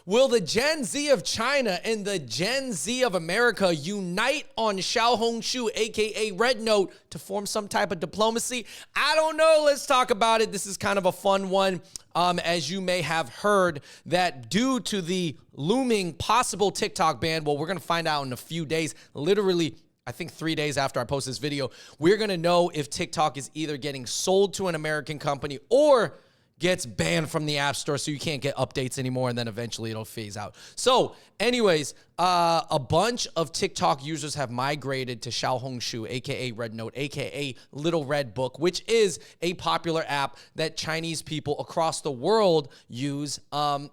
Will the Gen Z of China and the Gen Z of America unite on Xiaohongshu, aka REDNOTE, to form some type of diplomacy? I don't know. Let's talk about it. This is kind of a fun one. As you may have heard, that due to the looming possible TikTok ban, well, we're going to find out in a few days, literally I think 3 days after I post this video, we're going to know if TikTok is either getting sold to an American company or gets banned from the App Store, so you can't get updates anymore, and then eventually it'll phase out. So anyways, a bunch of TikTok users have migrated to Xiaohongshu, aka REDNOTE, aka Little Red Book, which is a popular app that Chinese people across the world use.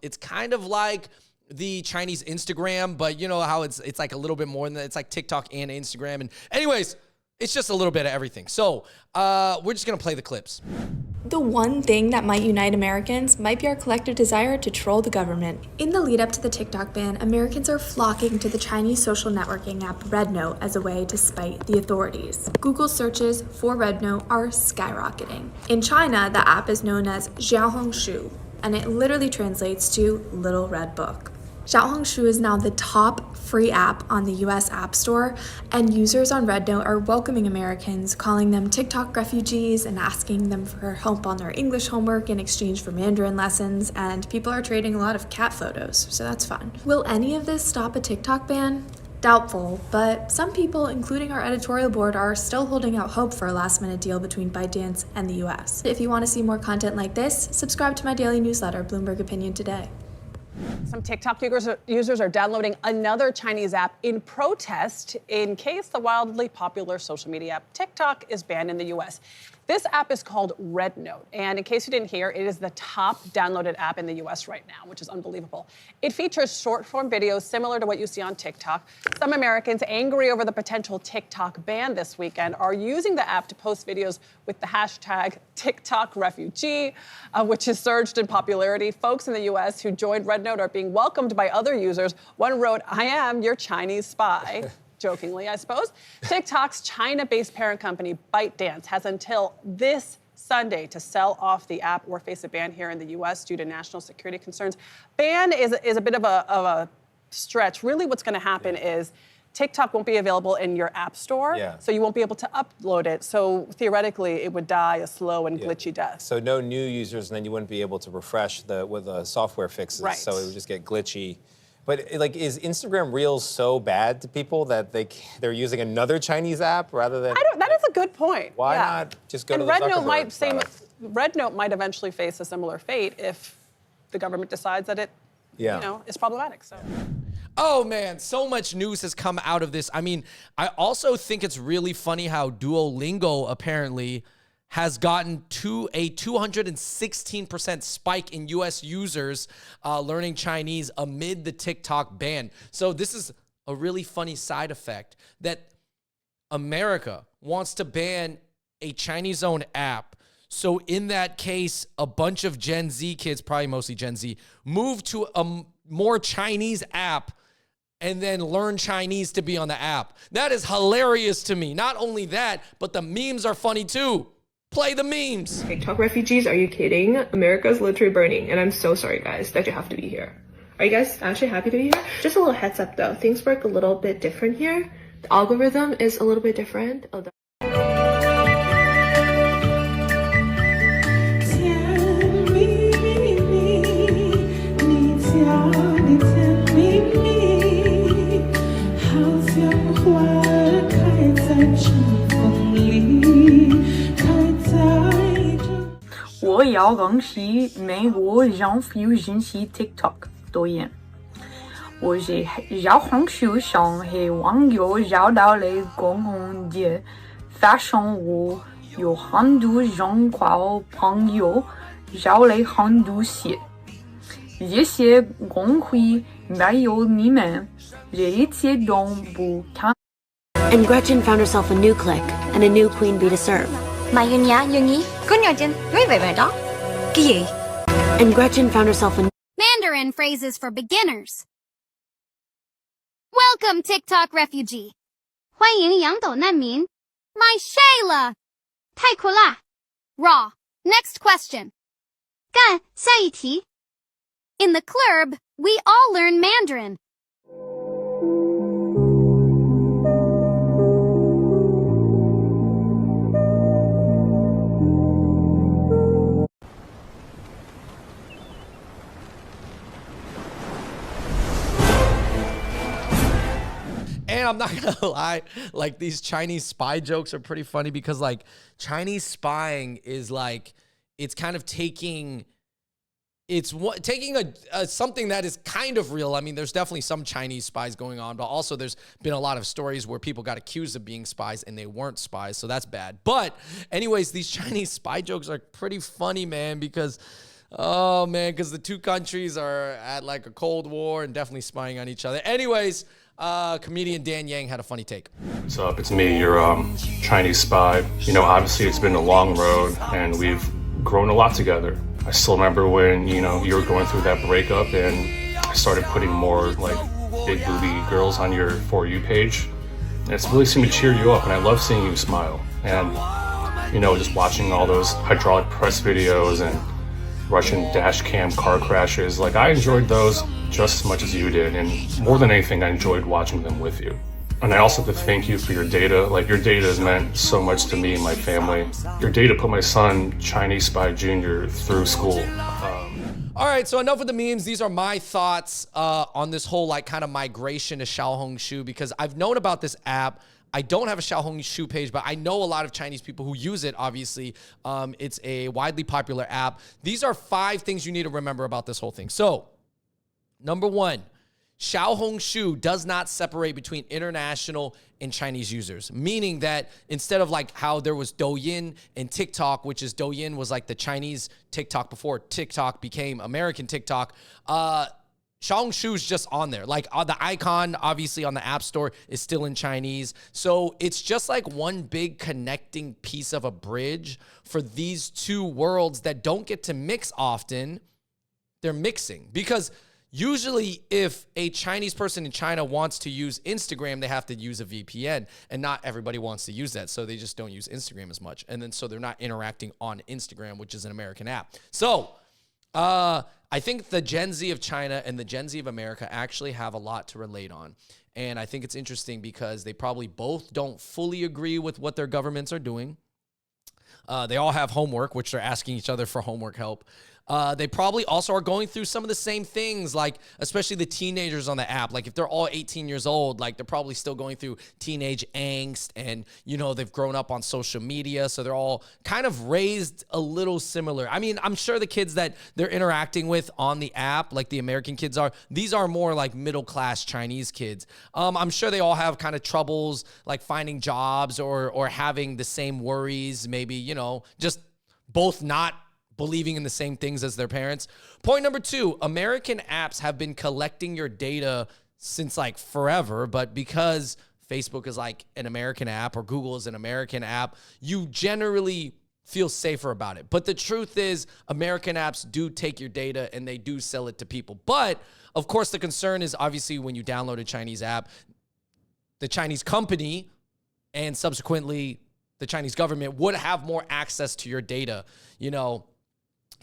It's kind of like the Chinese Instagram, but you know how it's like a little bit more than that. It's like TikTok and Instagram. And anyways, it's just a little bit of everything. So we're just going to play the clips. The one thing that might unite Americans might be our collective desire to troll the government. In the lead up to the TikTok ban, Americans are flocking to the Chinese social networking app REDNOTE as a way to spite the authorities. Google searches for REDNOTE are skyrocketing. In China, the app is known as Xiaohongshu, and it literally translates to Little Red Book. Xiaohongshu is now the top free app on the US App Store, and users on REDNOTE are welcoming Americans, calling them TikTok refugees and asking them for help on their English homework in exchange for Mandarin lessons, and people are trading a lot of cat photos, so that's fun. Will any of this stop a TikTok ban? Doubtful, but some people, including our editorial board, are still holding out hope for a last-minute deal between ByteDance and the US. If you want to see more content like this, subscribe to my daily newsletter, Bloomberg Opinion Today. Some TikTok users are downloading another Chinese app in protest in case the wildly popular social media app TikTok is banned in the US. This app is called REDNOTE, and in case you didn't hear, it is the top downloaded app in the US right now, which is unbelievable. It features short-form videos similar to what you see on TikTok. Some Americans angry over the potential TikTok ban this weekend are using the app to post videos with the hashtag #TikTokRefugee, which has surged in popularity. Folks in the US who joined REDNOTE are being welcomed by other users. One wrote, "I am your Chinese spy." Jokingly, I suppose. TikTok's China-based parent company, ByteDance, has until this Sunday to sell off the app or face a ban here in the US due to national security concerns. Ban is a bit of a stretch. Really what's going to happen is TikTok won't be available in your app store, so you won't be able to upload it. So theoretically, it would die a slow and glitchy death. So no new users, and then you wouldn't be able to refresh with the software fixes. Right. So it would just get glitchy. But like, is Instagram Reels so bad to people that they're using another Chinese app rather than? That is a good point. Why not just go to the Zuckerberg REDNOTE might eventually face a similar fate if the government decides that it, is problematic. So. Oh man, so much news has come out of this. I mean, I also think it's really funny how Duolingo apparently has gotten to a 216% spike in US users learning Chinese amid the TikTok ban. So this is a really funny side effect that America wants to ban a Chinese-owned app. So in that case, a bunch of Gen Z kids, probably mostly Gen Z, move to a more Chinese app and then learn Chinese to be on the app. That is hilarious to me. Not only that, but the memes are funny too. Play the memes. TikTok refugees, are you kidding? America's literally burning, and I'm so sorry, guys, that you have to be here. Are you guys actually happy to be here? Just a little heads up, though. Things work a little bit different here. The algorithm is a little bit different.我要恭喜美国政府引起 TikTok 导演。我是小红书上和网友找到了共同点，发现我有很多中国朋友找了很多次，这些公会没有你们，这一切都不看。 And Gretchen found herself a new clique and a new queen bee to serve. And Gretchen found herself a Mandarin phrases for beginners. Welcome, TikTok refugee. 欢迎洋斗难民. My Shayla. 太酷啦. Raw. Next question. 干，下一题. In the club, We all learn Mandarin. And I'm not gonna lie, like these Chinese spy jokes are pretty funny because like Chinese spying is like, it's kind of taking a something that is kind of real. I mean, there's definitely some Chinese spies going on, but also there's been a lot of stories where people got accused of being spies and they weren't spies, so that's bad. But anyways, these Chinese spy jokes are pretty funny, man, because because the two countries are at like a Cold War and definitely spying on each other. Anyways, comedian Dan Yang had a funny take. What's up? It's me, your Chinese spy. You know, obviously it's been a long road and we've grown a lot together. I still remember when, you know, you were going through that breakup and I started putting more like big booby girls on your For You page. And it's really seemed to cheer you up and I love seeing you smile. And, you know, just watching all those hydraulic press videos and Russian dash cam car crashes, like I enjoyed those just as much as you did, and more than anything I enjoyed watching them with you. And I also have to thank you for your data. Like your data has meant so much to me and my family. Your data put my son, Chinese Spy Jr., through school. All right, so enough with the memes. These are my thoughts on this whole like kind of migration to Xiaohongshu, because I've known about this app. I don't have a Xiaohongshu page, but I know a lot of Chinese people who use it, obviously. It's a widely popular app. These are 5 things you need to remember about this whole thing. So, number 1, Xiaohongshu does not separate between international and Chinese users, meaning that instead of like how there was Douyin and TikTok, which is Douyin was like the Chinese TikTok before TikTok became American TikTok, Xiaohongshu is just on there. Like the icon, obviously on the App Store, is still in Chinese. So it's just like one big connecting piece of a bridge for these two worlds that don't get to mix often. They're mixing because usually if a Chinese person in China wants to use Instagram, they have to use a VPN, and not everybody wants to use that. So they just don't use Instagram as much. And then so they're not interacting on Instagram, which is an American app. So I think the Gen Z of China and the Gen Z of America actually have a lot to relate on. And I think it's interesting because they probably both don't fully agree with what their governments are doing. They all have homework, which they're asking each other for homework help. They probably also are going through some of the same things, like especially the teenagers on the app. Like if they're all 18 years old, like they're probably still going through teenage angst, and you know, they've grown up on social media, so they're all kind of raised a little similar. I mean, I'm sure the kids that they're interacting with on the app, like the American kids are, these are more like middle-class Chinese kids. I'm sure they all have kind of troubles like finding jobs or having the same worries, maybe, you know, just both not believing in the same things as their parents. Point number 2, American apps have been collecting your data since like forever, but because Facebook is like an American app or Google is an American app, you generally feel safer about it. But the truth is American apps do take your data and they do sell it to people. But of course, the concern is obviously when you download a Chinese app, the Chinese company and subsequently the Chinese government would have more access to your data. You know,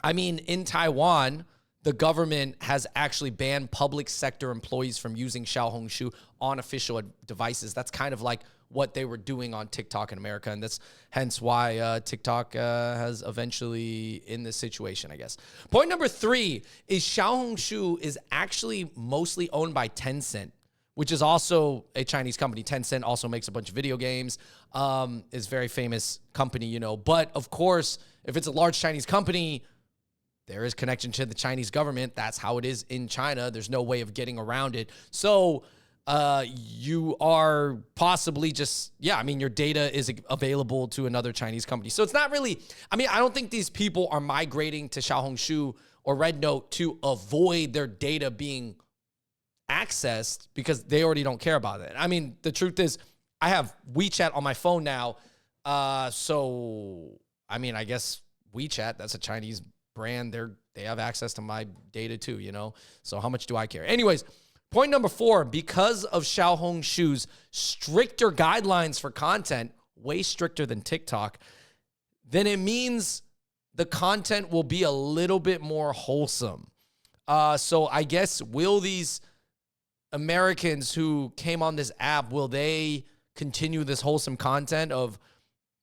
I mean, in Taiwan, the government has actually banned public sector employees from using Xiaohongshu on official devices. That's kind of like what they were doing on TikTok in America, and that's hence why TikTok has eventually in this situation, I guess. Point number 3 is Xiaohongshu is actually mostly owned by Tencent, which is also a Chinese company. Tencent also makes a bunch of video games, is a very famous company, you know. But of course, if it's a large Chinese company, there is connection to the Chinese government. That's how it is in China. There's no way of getting around it. So you are possibly just, I mean, your data is available to another Chinese company. So it's not really, I mean, I don't think these people are migrating to Xiaohongshu or REDNOTE to avoid their data being accessed because they already don't care about it. I mean, the truth is I have WeChat on my phone now. So, I mean, I guess WeChat, that's a Chinese brand. They have access to my data too, you know? So how much do I care? Anyways, point number 4, because of Xiaohongshu's stricter guidelines for content, way stricter than TikTok, then it means the content will be a little bit more wholesome. So I guess, will these Americans who came on this app, will they continue this wholesome content of,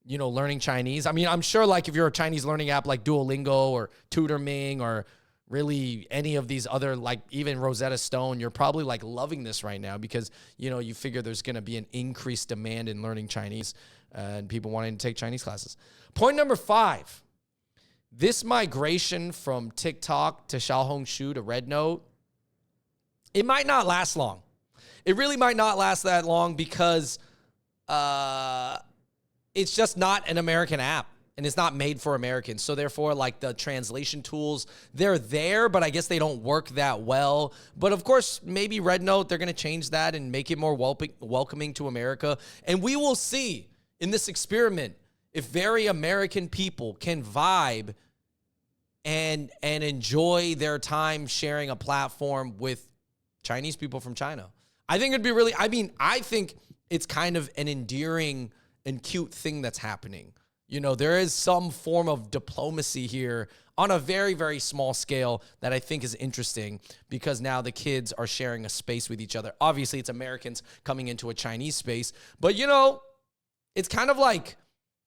you know, learning Chinese? I mean, I'm sure like if you're a Chinese learning app like Duolingo or TutorMing or really any of these other, like even Rosetta Stone, you're probably like loving this right now because, you know, you figure there's going to be an increased demand in learning Chinese and people wanting to take Chinese classes. Point number 5, this migration from TikTok to Xiaohongshu to RedNote, it might not last long. It really might not last that long because it's just not an American app. And it's not made for Americans. So therefore, like the translation tools, they're there, but I guess they don't work that well. But of course, maybe RedNote, they're going to change that and make it more welcoming to America. And we will see in this experiment if very American people can vibe and enjoy their time sharing a platform with Chinese people from China. I think it'd be really, I think it's kind of an endearing and cute thing that's happening. You know, there is some form of diplomacy here on a very, very small scale that I think is interesting because now the kids are sharing a space with each other. Obviously, it's Americans coming into a Chinese space, but you know, it's kind of like,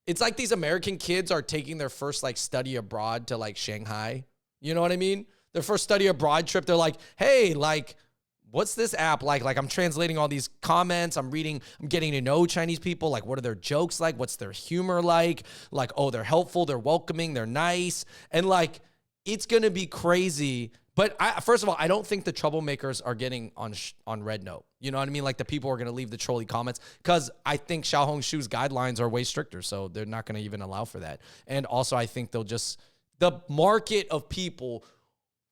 it's like these American kids are taking their first like study abroad to like Shanghai. You know what I mean? Their first study abroad trip, they're like, hey, like, what's this app like? Like, I'm translating all these comments. I'm getting to know Chinese people. Like, what are their jokes like? What's their humor like? Like, oh, they're helpful. They're welcoming. They're nice. And like, it's going to be crazy. But first of all, I don't think the troublemakers are getting on RedNote. You know what I mean? Like the people are going to leave the trolly comments because I think Xiaohongshu's guidelines are way stricter. So they're not going to even allow for that. And also, I think the market of people,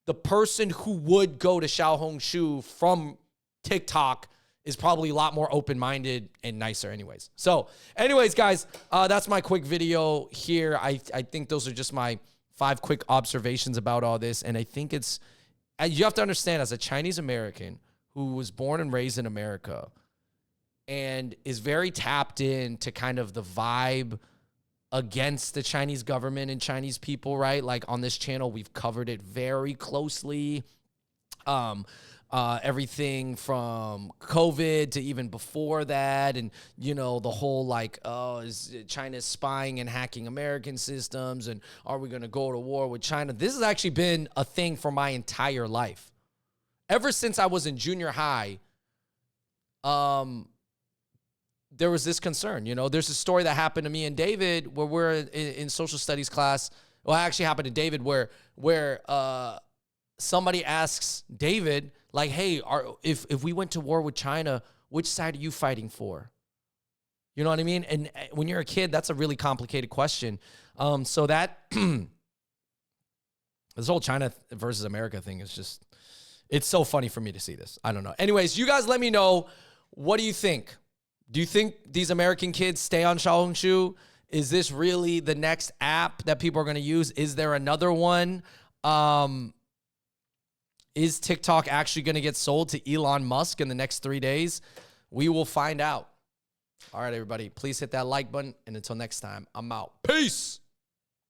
the person who would go to Xiaohongshu from TikTok is probably a lot more open-minded and nicer anyways. So anyways, guys, that's my quick video here. I think those are just my 5 quick observations about all this. And I think you have to understand, as a Chinese American who was born and raised in America and is very tapped into kind of the vibe against the Chinese government and Chinese people, right? Like on this channel, we've covered it very closely. Everything from COVID to even before that. And, you know, the whole like, oh, is China spying and hacking American systems? And are we going to go to war with China? This has actually been a thing for my entire life. Ever since I was in junior high, there was this concern. You know, there's a story that happened to me and David where we're in social studies class. Well, it actually happened to David where somebody asks David, like, hey, if we went to war with China, which side are you fighting for? You know what I mean? And when you're a kid, that's a really complicated question. So that this whole China versus America thing is just, it's so funny for me to see this. I don't know. Anyways, you guys let me know. What do you think? Do you think these American kids stay on Xiaohongshu? Is this really the next app that people are going to use? Is there another one? Is TikTok actually going to get sold to Elon Musk in the next 3 days? We will find out. All right, everybody, please hit that like button. And until next time, I'm out. Peace.